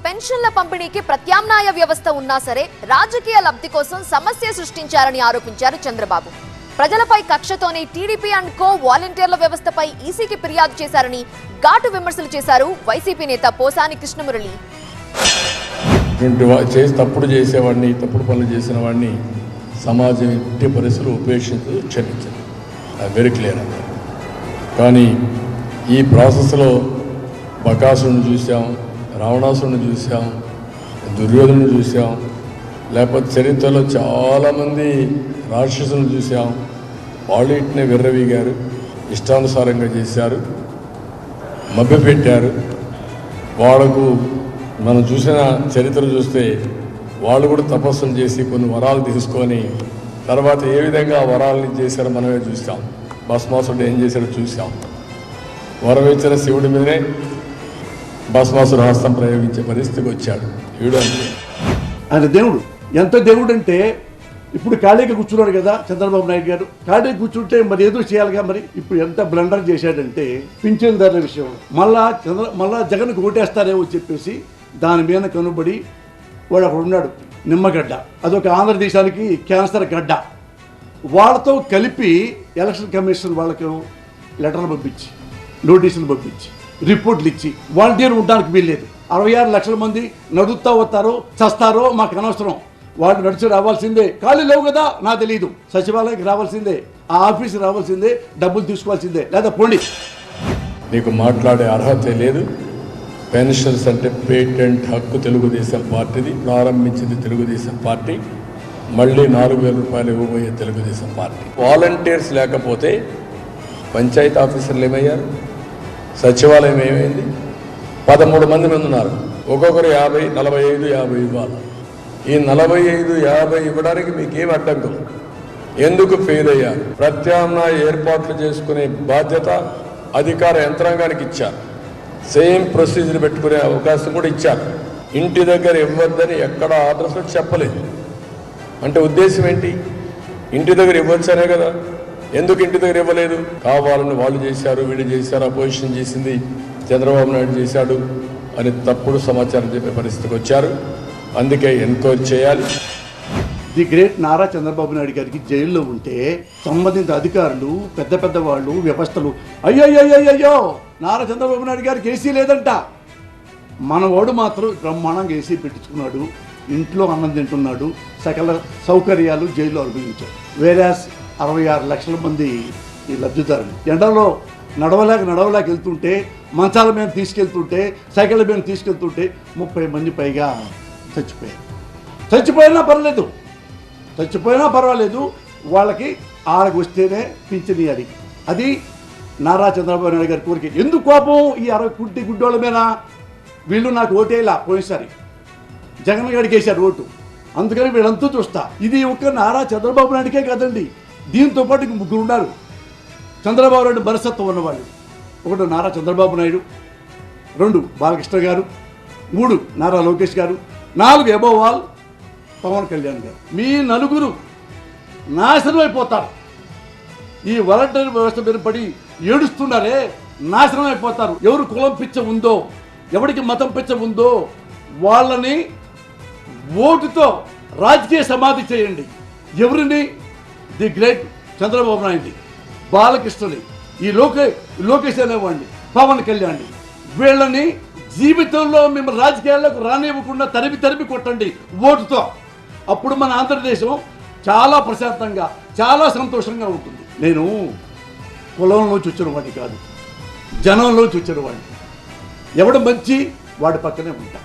పెన్షన్ల పంపిణీకి ప్రత్యామ్నాయ వ్యవస్థ ఉన్నా సరే రాజకీయ లబ్ధి కోసం సమస్య సృష్టించారని ఆరోపించారు చంద్రబాబు. ప్రజలపై కక్షతోనే టీడీపీ అండ్ కో వాలంటీర్ల వ్యవస్థపై ఈసీకి ఫిర్యాదు చేశారని ఘాటు విమర్శలు చేశారు వైసీపీ నేత పోసాని కృష్ణమురళి. తప్పుడు చేసేవాడిని, తప్పుడు పనులు చేసిన వాడిని సమాజం ఎట్టి పరిస్థితులు ఉపేక్షించదు, క్షమించదు. వెరీ క్లియర్ అండి. కానీ ఈ ప్రాసెస్లో బకాసుని చూసాం, రావణాసుని చూసాం, దుర్యోధను చూసాం, లేకపోతే చరిత్రలో చాలామంది రాక్షసులను చూసాం. వాళ్ళు ఇట్నే విర్రవీగారు, ఇష్టానుసారంగా చేశారు, మభ్యపెట్టారు. వాళ్లకు మనం చూసిన చరిత్ర చూస్తే వాళ్ళు కూడా తపస్సులు చేసి కొన్ని వరాలు తీసుకొని తర్వాత ఏ విధంగా ఆ వరాలని చేశారో మనమే చూసాం. భస్మాసుడు ఏం చేశాడో చూసాం. వరం ఇచ్చిన శివుడి మీదనే భస్మాసుడు హస్తం ప్రయోగించే పరిస్థితికి వచ్చాడు. శివుడు అంటే ఆయన దేవుడు. ఎంత దేవుడు అంటే ఇప్పుడు ఖాళీగా కూర్చున్నాడు కదా చంద్రబాబు నాయుడు గారు. ఖాళీగా కూర్చుంటే మరి ఏదో చేయాలిగా. మరి ఇప్పుడు ఎంత బ్లండర్ చేశాడంటే పింఛన్దారుల విషయంలో మళ్ళా జగన్కు ఓటేస్తారేమో చెప్పేసి దాని మీద కనుబడి వాడు అక్కడ ఉన్నాడు. నిమ్మగడ్డ, అదొక ఆంధ్రదేశానికి క్యాన్సర్ గడ్డ. వాళ్ళతో కలిపి ఎలక్షన్ కమిషన్ వాళ్ళకు లెటర్లు పంపించి, నోటీసులు పంపించి, రిపోర్ట్లు ఇచ్చి వాలంటీర్ ఉండడానికి వీల్లేదు. 66 లక్షల మంది నడుస్తూ వస్తారో చస్తారో మాకు అనవసరం, వాళ్ళు నడిచి రావాల్సిందే. ఖాళీ లేవు కదా నాకు తెలియదు, సచివాలయానికి రావాల్సిందే, ఆ ఆఫీస్కి రావాల్సిందే, డబ్బులు తీసుకోవాల్సిందే, లేదా పోండి. నీకు మాట్లాడే అర్హత లేదు. పెన్షన్స్ అంటే పేటెంట్ హక్కు తెలుగుదేశం పార్టీది. ప్రారంభించింది తెలుగుదేశం పార్టీ, మళ్ళీ 4,000 రూపాయలు ఇవ్వబోయే తెలుగుదేశం పార్టీ. వాలంటీర్స్ లేకపోతే పంచాయతీ ఆఫీసర్లు ఏమయ్యారు, సచివాలయం ఏమైంది? 13 మంది ఉన్నారు. ఒక్కొక్కరు 50, 45, 50 ఇవ్వాలి. ఈ 45, 50 ఇవ్వడానికి మీకేం అడ్డంకులు? ఎందుకు ఫెయిల్ అయ్యారు? ప్రత్యామ్నాయ ఏర్పాట్లు చేసుకునే బాధ్యత అధికార యంత్రాంగానికి ఇచ్చారు. సేమ్ ప్రొసీజర్ పెట్టుకునే అవకాశం కూడా ఇచ్చారు. ఇంటి దగ్గర ఇవ్వద్దని ఎక్కడ ఆర్డర్స్ చెప్పలేదు. అంటే ఉద్దేశం ఏంటి? ఇంటి దగ్గర ఇవ్వచ్చనే కదా. ఎందుకు ఇంటి దగ్గర ఇవ్వలేదు? కావాలని వాళ్ళు చేశారు, వీళ్ళు చేశారు, అపోజిషన్ చేసింది, చంద్రబాబు నాయుడు చేశాడు అని తప్పుడు సమాచారం చెప్పే పరిస్థితికి వచ్చారు. అందుకే ఎన్క్వైరీ చేయాలి. ది గ్రేట్ నారా చంద్రబాబు నాయుడు గారికి జైల్లో ఉంటే సంబంధిత అధికారులు, పెద్ద పెద్ద వాళ్ళు, వ్యవస్థలు అయ్యో నారా చంద్రబాబు నాయుడు గారికి ఏసీ లేదంట. మనవాడు మాత్రం బ్రహ్మాండంగా ఏసీ పెట్టించుకున్నాడు, ఇంట్లో అన్నం తింటున్నాడు, సకల సౌకర్యాలు జైల్లో అనుభవించాడు. వేరే 66 లక్షల మంది ఈ లబ్ధిదారులు ఎండలో నడవలేక వెళ్తుంటే, మంచాల మీద తీసుకెళ్తుంటే, సైకిళ్ళ మీద తీసుకెళ్తుంటే 30 మంది పైగా చచ్చిపోయినా పర్వాలేదు, వాళ్ళకి ఆడకు వస్తేనే పింఛనియాలి. అది నారా చంద్రబాబు నాయుడు గారి కోరిక. ఎందుకు కోపం ఈ 60 గుడ్డోళ్ళ మీద? వీళ్ళు నాకు ఓటేలా పోయినసారి జగన్ గారికి వేశారు ఓటు, అందుకని వీళ్ళంతా చూస్తా. ఇది ఒక్క నారా చంద్రబాబు నాయుడికే కాదండి, దీంతో పాటు 3 ఉన్నారు చంద్రబాబు నాయుడు మనస్తత్వం ఉన్నవాళ్ళు. 1 నారా చంద్రబాబు నాయుడు, 2 బాలకృష్ణ గారు, 3 నారా లోకేష్ గారు, 4 అబోవ్ ఆల్ పవన్ కళ్యాణ్ గారు. మీ 4 నాశనం అయిపోతారు. ఈ వాలంటీర్ వ్యవస్థ మీద పడి ఏడుస్తున్నారే, నాశనం అయిపోతారు. ఎవరు కులం పిచ్చ ఉందో, ఎవరికి మతం పిచ్చ ఉందో వాళ్ళని ఓటుతో రాజకీయ సమాధి చేయండి. ఎవరిని? ది గ్రేట్ చంద్రబాబు నాయుడు, బాలకృష్ణని, ఈ లోకేష్ అనేవాడిని, పవన్ కళ్యాణ్, వీళ్ళని జీవితంలో మిమ్మల్ని రాజకీయాల్లోకి రానివ్వకుండా తరిమి కొట్టండి ఓటుతో. అప్పుడు మన ఆంధ్రదేశం చాలా ప్రశాంతంగా, చాలా సంతోషంగా ఉంటుంది. నేను కులంలోంచి వచ్చిన వాడిని కాదు, జనంలోంచి వచ్చిన వాడిని. ఎవడు మంచి వాడి పక్కనే ఉంటా.